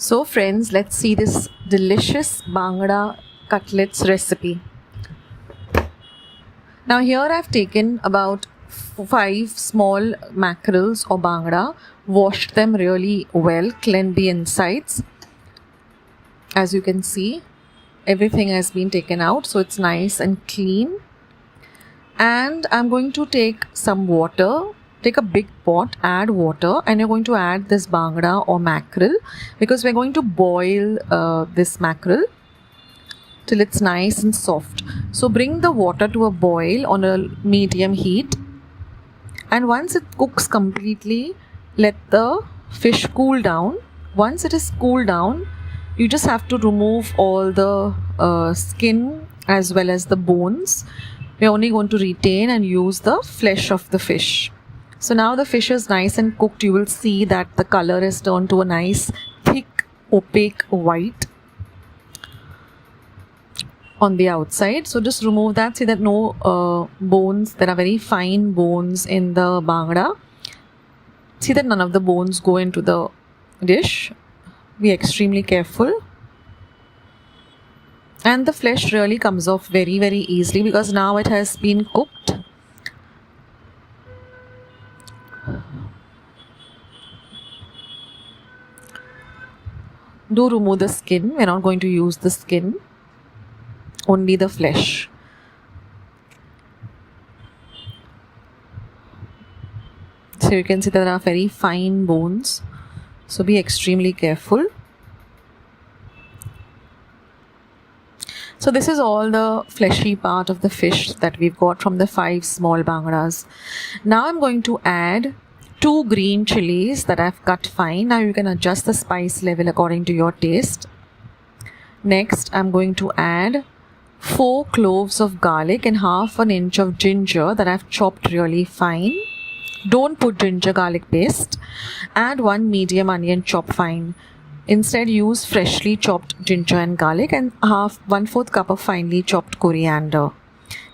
So friends, let's see this delicious Bangda cutlets recipe. Now here I've taken about 5 small mackerels or Bangda, washed them really well, cleaned the insides. As you can see, everything has been taken out, so it's nice and clean. And I'm going to take some water. Take a big pot, add water, and you're going to add this Bangda or mackerel, because we're going to boil this mackerel till it's nice and soft. So bring the water to a boil on a medium heat, and once it cooks completely, let the fish cool down. Once it is cooled down, you just have to remove all the skin as well as the bones. We're only going to retain and use the flesh of the fish. So now the fish is nice and cooked. You will see that the color has turned to a nice thick opaque white on the outside. So just remove that. See that no bones. There are very fine bones in the Bangda. See that none of the bones go into the dish. Be extremely careful. And the flesh really comes off very, very easily because now it has been cooked. Do remove the skin. We're not going to use the skin, only the flesh. So you can see that there are very fine bones, so be extremely careful. So this is all the fleshy part of the fish that we've got from the 5 small Bangdas. Now I'm going to add 2 green chilies that I've cut fine. Now you can adjust the spice level according to your taste. Next, I'm going to add 4 cloves of garlic and half an inch of ginger that I've chopped really fine. Don't put ginger garlic paste. Add 1 medium onion chopped fine. Instead, use freshly chopped ginger and garlic and 1/4 cup of finely chopped coriander.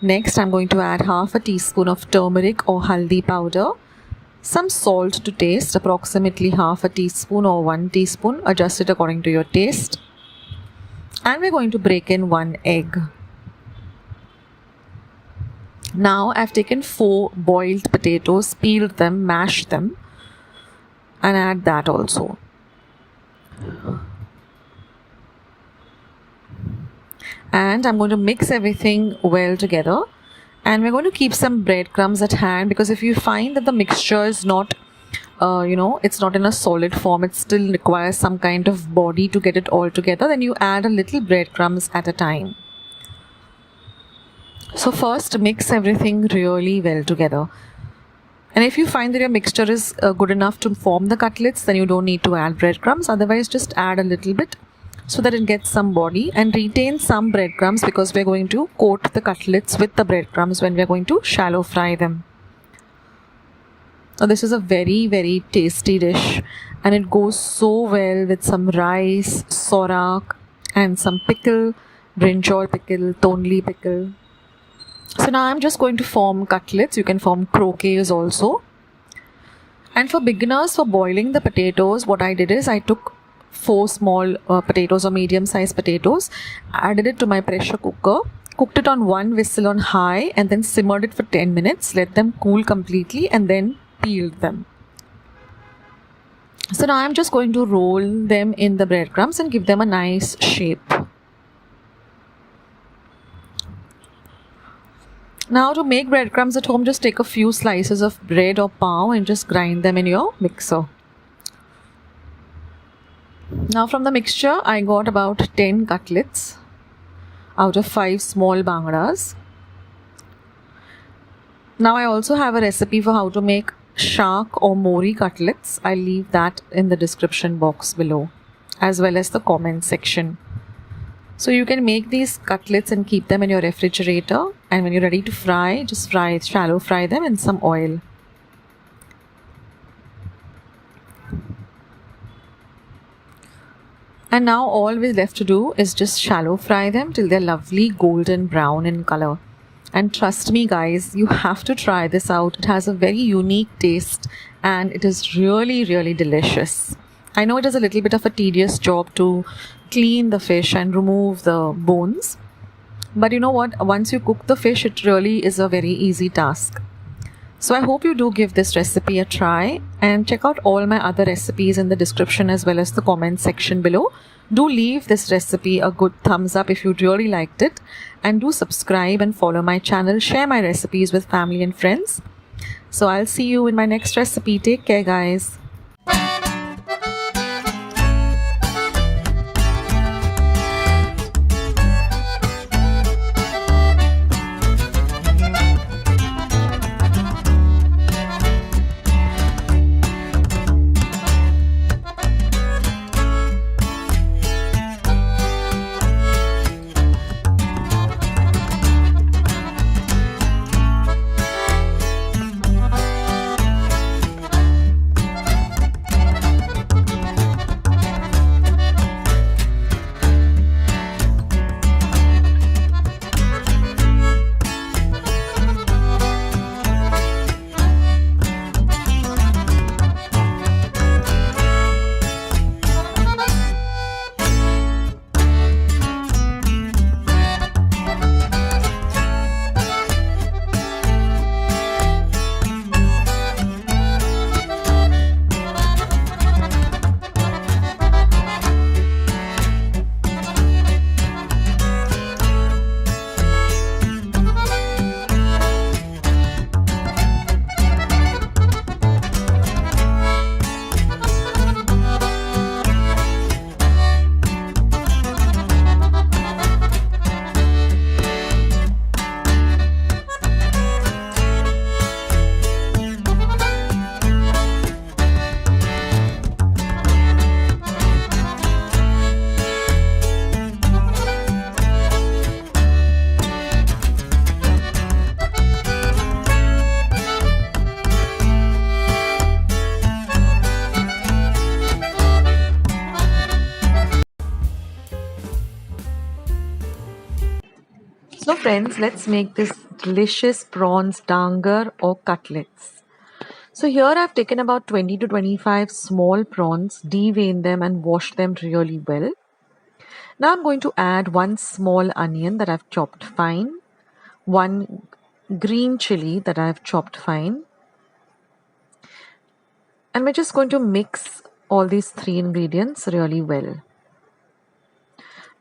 Next, I'm going to add half a teaspoon of turmeric or haldi powder. Some salt to taste, approximately half a teaspoon or 1 teaspoon. Adjust it according to your taste. And we're going to break in 1 egg. Now I've taken 4 boiled potatoes, peeled them, mashed them, and add that also. And I'm going to mix everything well together. And we're going to keep some breadcrumbs at hand, because if you find that the mixture is not, it's not in a solid form, it still requires some kind of body to get it all together, then you add a little breadcrumbs at a time. So first mix everything really well together. And if you find that your mixture is good enough to form the cutlets, then you don't need to add breadcrumbs. Otherwise, just add a little bit so that it gets some body, and retain some breadcrumbs because we're going to coat the cutlets with the breadcrumbs when we're going to shallow fry them. Now this is a very, very tasty dish, and it goes so well with some rice, sorak, and some pickle, brinjal pickle, tonli pickle. So now I'm just going to form cutlets. You can form croquets also. And for beginners, for boiling the potatoes, what I did is I took 4 small potatoes or medium-sized potatoes, added it to my pressure cooker, cooked it on 1 whistle on high, and then simmered it for 10 minutes, let them cool completely, and then peeled them. So now I'm just going to roll them in the breadcrumbs and give them a nice shape. Now to make breadcrumbs at home, just take a few slices of bread or pav and just grind them in your mixer. Now from the mixture, I got about 10 cutlets out of 5 small Bangdas. Now I also have a recipe for how to make shark or mori cutlets. I'll leave that in the description box below, as well as the comment section. So you can make these cutlets and keep them in your refrigerator, and when you're ready to fry, just shallow fry them in some oil. And now all we're left to do is just shallow fry them till they're lovely golden brown in color. And trust me guys, you have to try this out. It has a very unique taste and it is really, really delicious. I know it is a little bit of a tedious job to clean the fish and remove the bones. But you know what? Once you cook the fish, it really is a very easy task. So I hope you do give this recipe a try and check out all my other recipes in the description as well as the comment section below. Do leave this recipe a good thumbs up if you really liked it, and do subscribe and follow my channel. Share my recipes with family and friends. So I'll see you in my next recipe. Take care, guys. So friends, let's make this delicious prawns dangar or cutlets. So here I've taken about 20 to 25 small prawns, deveined them and washed them really well. Now I'm going to add one small onion that I've chopped fine, one green chili that I've chopped fine, and we're just going to mix all these three ingredients really well.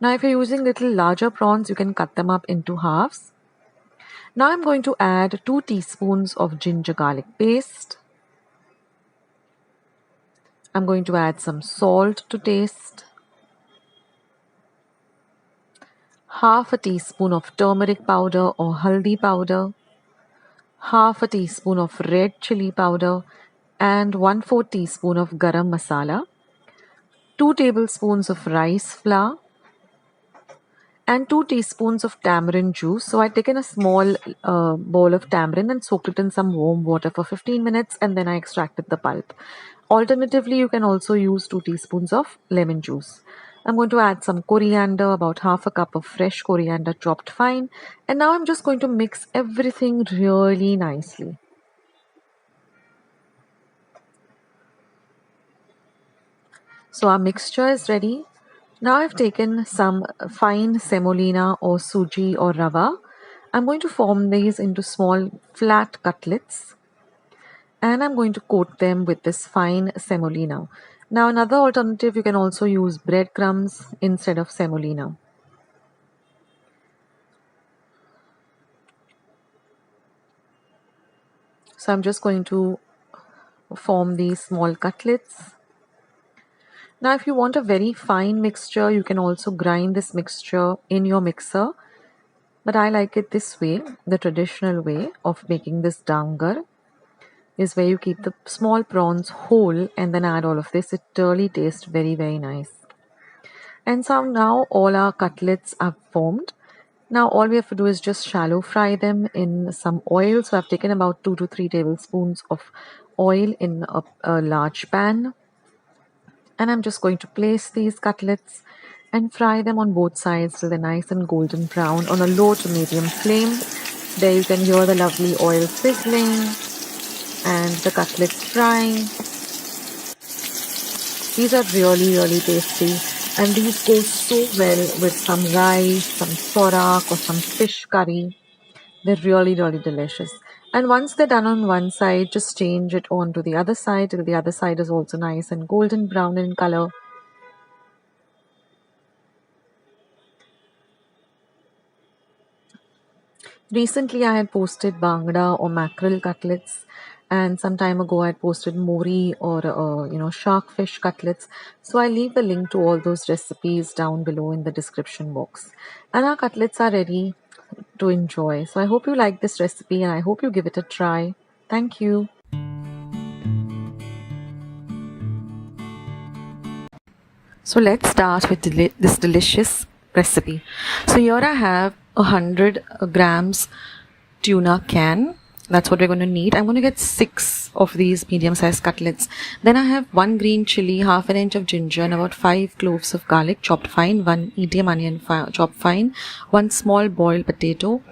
Now if you're using little larger prawns, you can cut them up into halves. Now I'm going to add 2 teaspoons of ginger garlic paste. I'm going to add some salt to taste. Half a teaspoon of turmeric powder or haldi powder. Half a teaspoon of red chili powder and 1/4 teaspoon of garam masala. 2 tablespoons of rice flour and 2 teaspoons of tamarind juice. So I've taken a small bowl of tamarind and soaked it in some warm water for 15 minutes and then I extracted the pulp. Alternatively, you can also use 2 teaspoons of lemon juice. I'm going to add some coriander, about half a cup of fresh coriander chopped fine. And now I'm just going to mix everything really nicely. So our mixture is ready. Now I've taken some fine semolina or suji or rava. I'm going to form these into small flat cutlets. And I'm going to coat them with this fine semolina. Now another alternative, you can also use breadcrumbs instead of semolina. So I'm just going to form these small cutlets. Now if you want a very fine mixture, you can also grind this mixture in your mixer. But I like it this way, the traditional way of making this dangar is where you keep the small prawns whole and then add all of this. It really tastes very, very nice. And so now all our cutlets are formed. Now all we have to do is just shallow fry them in some oil. So I've taken about 2 to 3 tablespoons of oil in a large pan. And I'm just going to place these cutlets and fry them on both sides till they're nice and golden brown on a low to medium flame. There you can hear the lovely oil sizzling and the cutlets frying. These are really tasty, and these go so well with some rice, some sorak or some fish curry. They're really delicious. And once they're done on one side, just change it on to the other side till the other side is also nice and golden brown in color. Recently, I had posted bangda or mackerel cutlets, and some time ago I had posted mori or shark fish cutlets. So I leave the link to all those recipes down below in the description box. And our cutlets are ready to enjoy. So I hope you like this recipe, and I hope you give it a try. Thank you. So let's start with this delicious recipe. So here I have 100 grams tuna can. That's what we're going to need. I'm going to get 6 of these medium-sized cutlets. Then I have 1 green chili, half an inch of ginger, and about 5 cloves of garlic chopped fine, 1 medium onion chopped fine, 1 small boiled potato,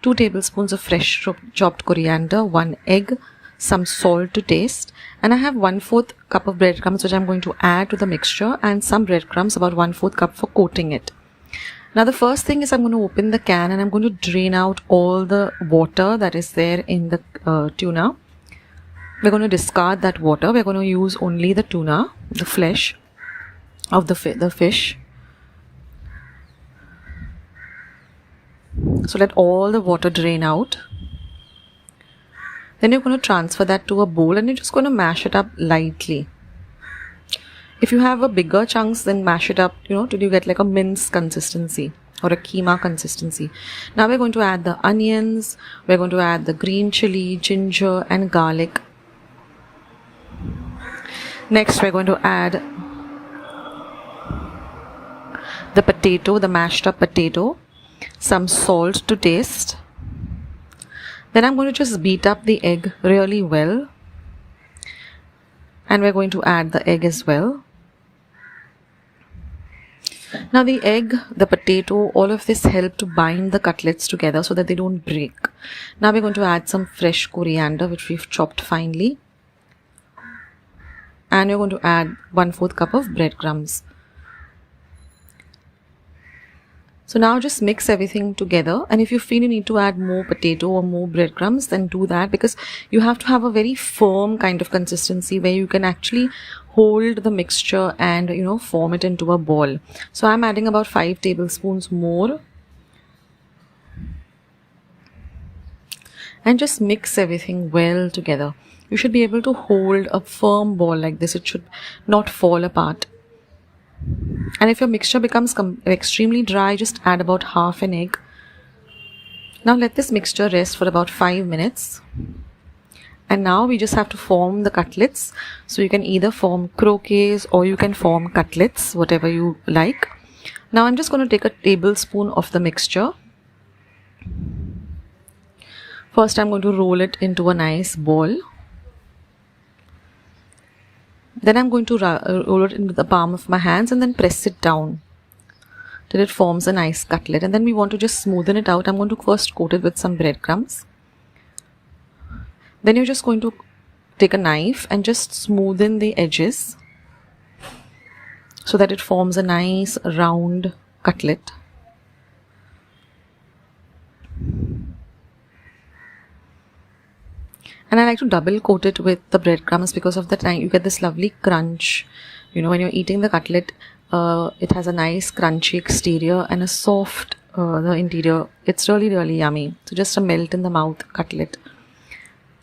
2 tablespoons of fresh chopped coriander, 1 egg, some salt to taste, and I have 1/4 cup of breadcrumbs which I'm going to add to the mixture, and some breadcrumbs, about 1/4 cup for coating it. Now the first thing is I'm going to open the can and I'm going to drain out all the water that is there in the tuna. We're going to discard that water. We're going to use only the tuna, the flesh of the fish. So let all the water drain out. Then you're going to transfer that to a bowl and you're just going to mash it up lightly. If you have a bigger chunks, then mash it up, till you get like a mince consistency or a keema consistency. Now we're going to add the onions, we're going to add the green chili, ginger and garlic. Next we're going to add the potato, the mashed up potato, some salt to taste. Then I'm going to just beat up the egg really well. And we're going to add the egg as well. Now the egg, the potato, all of this help to bind the cutlets together so that they don't break. Now we're going to add some fresh coriander which we've chopped finely. And you're going to add 1/4 cup of breadcrumbs. So now just mix everything together, and if you feel you need to add more potato or more breadcrumbs, then do that, because you have to have a very firm kind of consistency where you can actually hold the mixture and form it into a ball. So I'm adding about 5 tablespoons more, and just mix everything well together. You should be able to hold a firm ball like this. It should not fall apart. And if your mixture becomes extremely dry, just add about half an egg. Now let this mixture rest for about 5 minutes. And now we just have to form the cutlets. So you can either form croquets or you can form cutlets, whatever you like. Now I'm just going to take a tablespoon of the mixture. First I'm going to roll it into a nice ball. Then I'm going to roll it into the palm of my hands and then press it down till it forms a nice cutlet. And then we want to just smoothen it out. I'm going to first coat it with some breadcrumbs. Then you're just going to take a knife and just smoothen the edges so that it forms a nice round cutlet. And I like to double coat it with the breadcrumbs because of the time you get this lovely crunch. When you're eating the cutlet, it has a nice crunchy exterior and a soft the interior. It's really yummy. So just a melt in the mouth cutlet.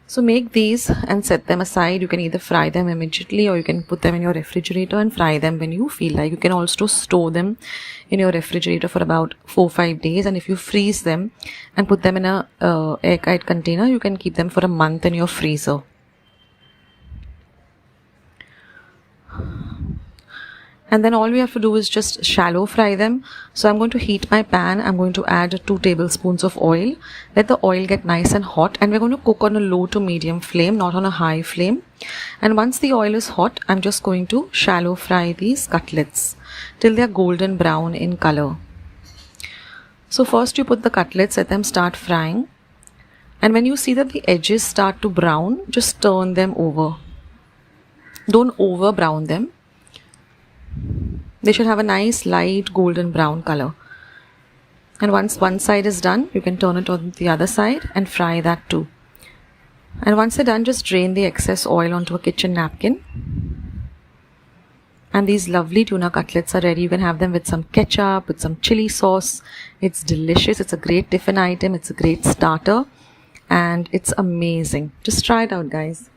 So make these and set them aside. You can either fry them immediately or you can put them in your refrigerator and fry them when you feel like. You can also store them in your refrigerator for about 4-5 days, and if you freeze them and put them in a airtight container, you can keep them for a month in your freezer. And then all we have to do is just shallow fry them. So I'm going to heat my pan. I'm going to add 2 tablespoons of oil. Let the oil get nice and hot, and we're going to cook on a low to medium flame, not on a high flame. And once the oil is hot, I'm just going to shallow fry these cutlets till they're golden brown in color. So first you put the cutlets, let them start frying. And when you see that the edges start to brown, just turn them over. Don't over brown them. They should have a nice light golden brown color. And once one side is done, you can turn it on the other side and fry that too. And once they're done, just drain the excess oil onto a kitchen napkin. And these lovely tuna cutlets are ready. You can have them with some ketchup, with some chili sauce. It's delicious. It's a great tiffin item. It's a great starter. And it's amazing. Just try it out, guys.